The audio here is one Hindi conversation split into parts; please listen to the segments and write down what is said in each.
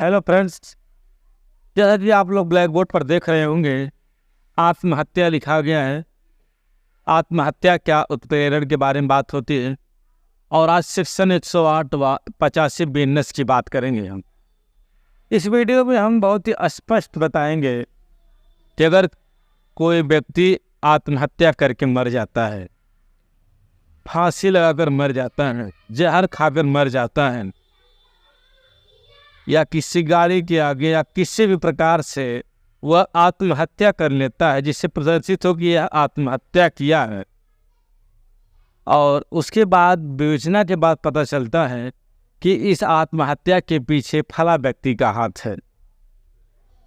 हेलो फ्रेंड्स, जैसा कि आप लोग ब्लैक बोर्ड पर देख रहे होंगे, आत्महत्या लिखा गया है। आत्महत्या क्या उत्प्रेरण के बारे में बात होती है और आज सेक्शन 108 85 बिजनेस की बात करेंगे हम। इस वीडियो में हम बहुत ही स्पष्ट बताएंगे कि अगर कोई व्यक्ति आत्महत्या करके मर जाता है, फांसी लगाकर मर जाता है, जहर खाकर मर जाता है, या किसी गाड़ी के आगे या किसी भी प्रकार से वह आत्महत्या कर लेता है जिससे प्रदर्शित हो कि यह आत्महत्या किया है, और उसके बाद विवेचना के बाद पता चलता है कि इस आत्महत्या के पीछे फला व्यक्ति का हाथ है,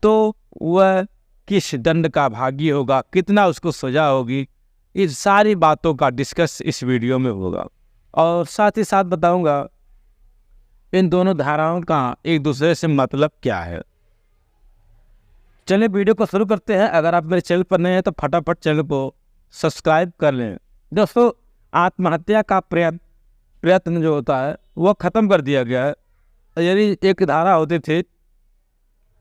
तो वह किस दंड का भागी होगा, कितना उसको सजा होगी, इस सारी बातों का डिस्कस इस वीडियो में होगा। और साथ ही साथ बताऊंगा इन दोनों धाराओं का एक दूसरे से मतलब क्या है। चलिए वीडियो को शुरू करते हैं। अगर आप मेरे चैनल पर नए हैं तो फटाफट चैनल को सब्सक्राइब कर लें। दोस्तों, आत्महत्या का प्रयत्न जो होता है वह ख़त्म कर दिया गया है। यदि एक धारा होती थी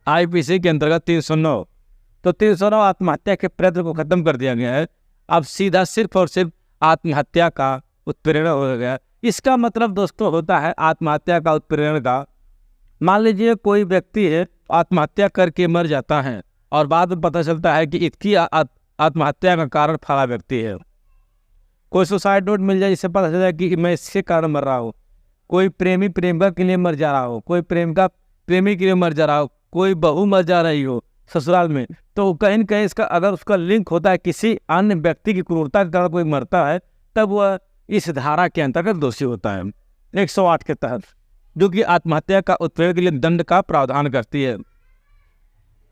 आईपीसी के अंतर्गत 309, तो 309 आत्महत्या के प्रयत्न को ख़त्म कर दिया गया है। अब सीधा सिर्फ और सिर्फ आत्महत्या का उत्प्रेरण हो गया। इसका मतलब दोस्तों होता है आत्महत्या का उत्प्रेरण का, मान लीजिए कोई व्यक्ति है आत्महत्या करके मर जाता है और बाद में पता चलता है कि इसकी आत्महत्या का कारण फला व्यक्ति है। कोई सुसाइड नोट मिल जाए जिससे पता चलता है कि मैं इसके कारण मर रहा हूँ। कोई प्रेमी प्रेमिका के लिए मर जा रहा हो, कोई प्रेमिका प्रेमी के लिए मर जा रहा हो, कोई बहू मर जा रही हो ससुराल में, तो कहीं न कहीं इसका अगर उसका लिंक होता है किसी अन्य व्यक्ति की क्रूरता के कारण कोई मरता है, तब वह इस धारा के अंतर्गत दोषी होता है 108 के तहत, जो कि आत्महत्या का उत्प्रेरण के लिए दंड का प्रावधान करती है।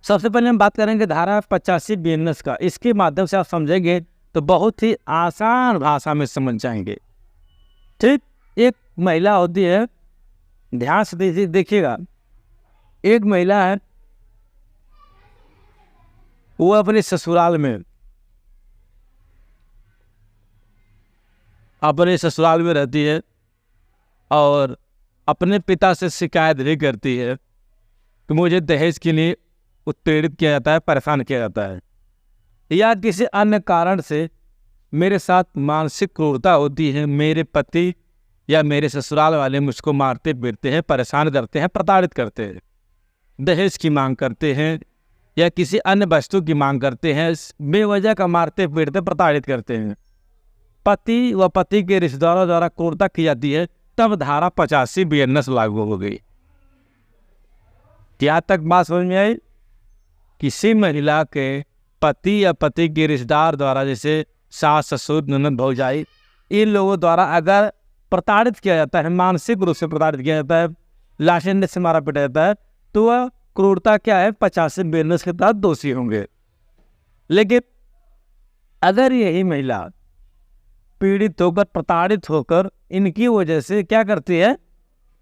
सबसे पहले हम बात करेंगे धारा 85 बिजनेस का। इसके माध्यम से आप समझेंगे तो बहुत ही आसान भाषा में समझ जाएंगे। ठीक, एक महिला होती है, ध्यान से देखिएगा, एक महिला है, वो अपने ससुराल में रहती है और अपने पिता से शिकायत भी करती है कि मुझे दहेज के लिए उत्प्रेरित किया जाता है, परेशान किया जाता है, या किसी अन्य कारण से मेरे साथ मानसिक क्रूरता होती है, मेरे पति या मेरे ससुराल वाले मुझको मारते पीटते हैं, परेशान करते हैं, प्रताड़ित करते हैं, दहेज की मांग करते हैं या किसी अन्य वस्तु की मांग करते हैं, बेवजह का मारते पीटते प्रताड़ित करते हैं, पति व पति के रिश्तेदारों द्वारा क्रूरता की जाती है, तब धारा 85 बिजनेस लागू हो गई। क्या तक बात समझ में आई? किसी महिला के पति या पति के रिश्तेदार द्वारा, जैसे सास ससुर ननद भौजाई, इन लोगों द्वारा अगर प्रताड़ित किया जाता है, मानसिक रूप से प्रताड़ित किया जाता है, लाशें से मारा पीटा जाता है, तो वह क्रूरता क्या है 85 बिजनेस के तहत दोषी होंगे। लेकिन अगर यही महिला पीड़ित होकर प्रताड़ित होकर इनकी वजह से क्या करती है,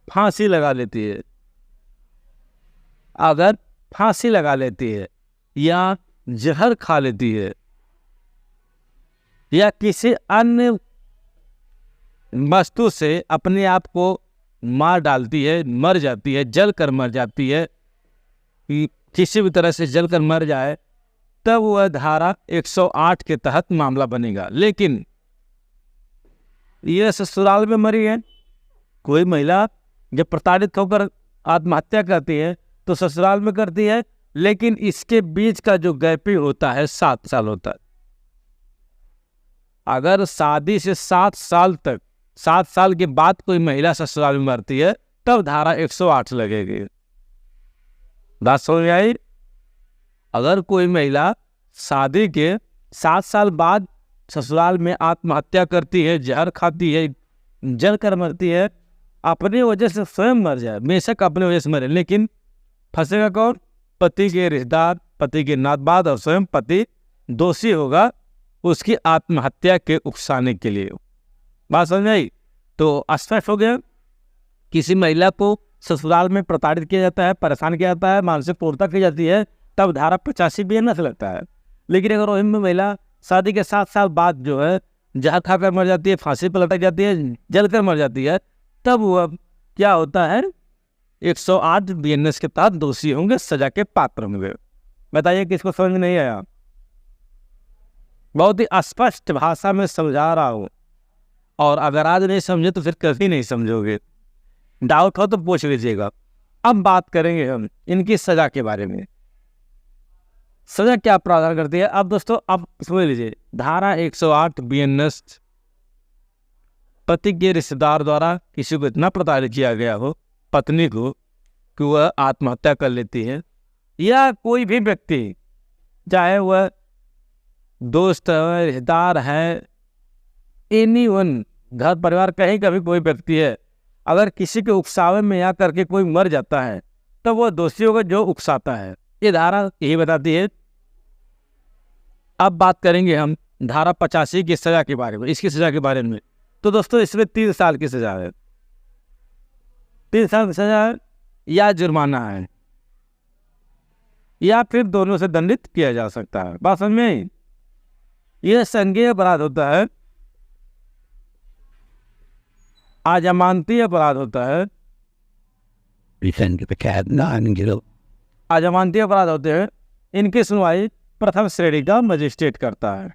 फांसी लगा लेती है, अगर फांसी लगा लेती है या जहर खा लेती है या किसी अन्य वस्तु से अपने आप को मार डालती है, मर जाती है, जल कर मर जाती है, किसी भी तरह से जल कर मर जाए, तब वह धारा 108 के तहत मामला बनेगा। लेकिन यह ससुराल में मरी है, कोई महिला जब प्रताड़ित होकर आत्महत्या करती है तो ससुराल में करती है, लेकिन इसके बीच का जो गैप होता है 7 साल होता है। अगर शादी से 7 साल तक, 7 साल के बाद कोई महिला ससुराल में मरती है, तब धारा 108 लगेगी। बात समझ में आई? अगर कोई महिला शादी के 7 साल बाद ससुराल में आत्महत्या करती है, जहर खाती है, जल कर मरती है, अपनी वजह से स्वयं मर जाए, बेशक अपनी वजह से मरे, लेकिन फंसेगा कौन? पति के रिश्तेदार, पति के नातबाद, और स्वयं पति दोषी होगा उसकी आत्महत्या के उकसाने के लिए। बात समझ में आई? तो स्पष्ट हो गया, किसी महिला को ससुराल में प्रताड़ित किया जाता है, परेशान किया जाता है, मानसिक क्रूरता की जाती है, तब धारा 85 बिजनेस लगता है। लेकिन अगर वही महिला शादी के 7 साल बाद जो है जहर खाकर मर जाती है, फांसी पर लटक जाती है, जल कर मर जाती है, तब वह क्या होता है, 108 BNS के तहत दोषी होंगे, सजा के पात्र होंगे। बताइए किसको समझ में नहीं आया? बहुत ही स्पष्ट भाषा में समझा रहा हूँ, और अगर आज नहीं समझे तो फिर कभी नहीं समझोगे। डाउट हो तो पूछ लीजिएगा। अब बात करेंगे हम इनकी सजा के बारे में। सजा क्या प्रावधान करती है? अब दोस्तों अब समझ लीजिए, धारा 108 BNS पति के रिश्तेदार द्वारा किसी को इतना प्रताड़ित किया गया हो, पत्नी को, कि वह आत्महत्या कर लेती है, या कोई भी व्यक्ति, चाहे वह दोस्त है, रिश्तेदार है, एनीवन, घर परिवार कहीं का भी कोई व्यक्ति है, अगर किसी के उकसावे में या करके कोई मर जाता है तो वह दोषी होगा जो उकसाता है। ये धारा यही बताती है। अब बात करेंगे हम धारा 85 की सजा के बारे में, इसकी सजा के बारे में। तो दोस्तों इसमें 3 साल की सजा है, 3 साल की सजा है, या जुर्माना है, या फिर दोनों से दंडित किया जा सकता है। बात समझ में? यह संज्ञेय अपराध होता है, अजमानती अपराध होता है। अजमानती अपराध होते हैं, इनकी सुनवाई प्रथम श्रेणी का मजिस्ट्रेट करता है।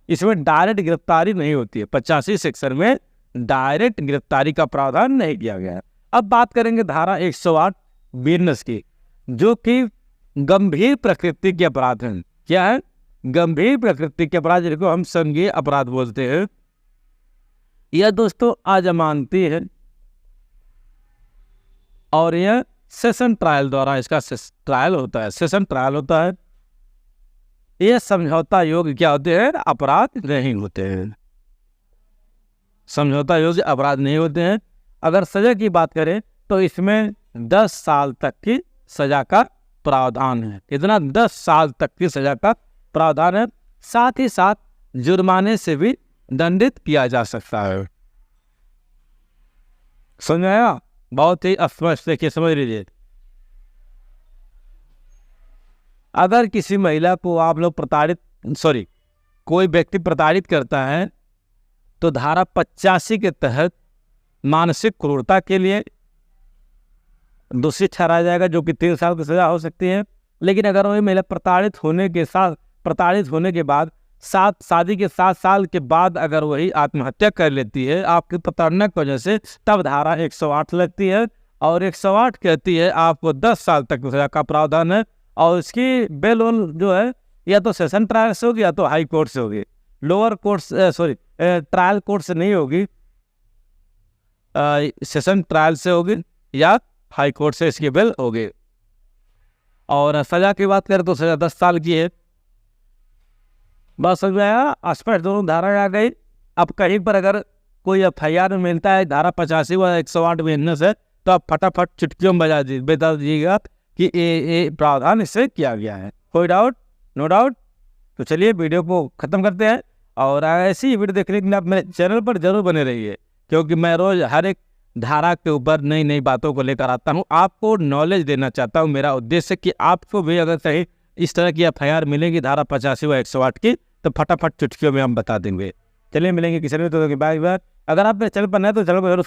इसमें डायरेक्ट गिरफ्तारी नहीं होती है। 85 सेक्शन में डायरेक्ट गिरफ्तारी का प्रावधान नहीं किया गया है। अब बात करेंगे धारा 108 BNS की, जो कि गंभीर प्रकृति के अपराध हैं। क्या है? गंभीर प्रकृति के अपराध, जिनको हम संज्ञेय अपराध बोलते हैं। यह दोस्तों अजमानती है, और यह सेशन ट्रायल द्वारा इसका ट्रायल होता है, सेशन ट्रायल होता है। यह समझौता योग्य क्या होते हैं? अपराध नहीं होते हैं, समझौता योग्य अपराध नहीं होते हैं। अगर सजा की बात करें तो इसमें 10 साल तक की सजा का प्रावधान है। इतना 10 साल तक की सजा का प्रावधान है। साथ ही साथ जुर्माने से भी दंडित किया जा सकता है। समझ में आया? बहुत ही स्पष्ट देखिए, समझ लीजिए। अगर किसी महिला को आप लोग कोई व्यक्ति प्रताड़ित करता है तो धारा 85 के तहत मानसिक क्रूरता के लिए दोषी ठहराया जाएगा, जो कि 3 साल की सजा हो सकती है। लेकिन अगर वही महिला प्रताड़ित होने के बाद शादी के 7 साल के बाद अगर वही आत्महत्या कर लेती है आपकी प्रताड़ना की वजह से, तब धारा 108 लगती है, और 108 कहती है आपको 10 साल तक सजा का प्रावधान है। और इसकी बेल जो है या तो सेशन ट्रायल से होगी या तो हाई कोर्ट से होगी। लोअर कोर्ट ट्रायल कोर्ट से नहीं होगी, सेशन ट्रायल से होगी या हाई कोर्ट से इसकी बेल होगी। और सजा की बात करें तो सजा 10 साल की है। बस समझ में आया? स्पष्ट दोनों धारा आ गई। अब कहीं पर अगर कोई FIR में मिलता है धारा 85 व 108 BNS है, तो आप फटाफट चुटकियों में बता दीजिएगा कि ये प्रावधान इससे किया गया है। कोई डाउट? No doubt? तो चलिए वीडियो को ख़त्म करते हैं, और ऐसी ही वीडियो देखने के लिए आप मेरे चैनल पर जरूर बने रहिए, क्योंकि मैं रोज़ हर एक धारा के ऊपर नई नई बातों को लेकर आता हूँ। आपको नॉलेज देना चाहता हूँ। मेरा उद्देश्य कि आपको भी अगर कहीं इस तरह की FIR मिलेगी धारा 85 व 108 की, तो फटाफट चुटकियों में हम बता देंगे। चलिए मिलेंगे किसी ने, तो बाय बाय। अगर आप मेरे चैनल पर नए तो चैनल को जरूर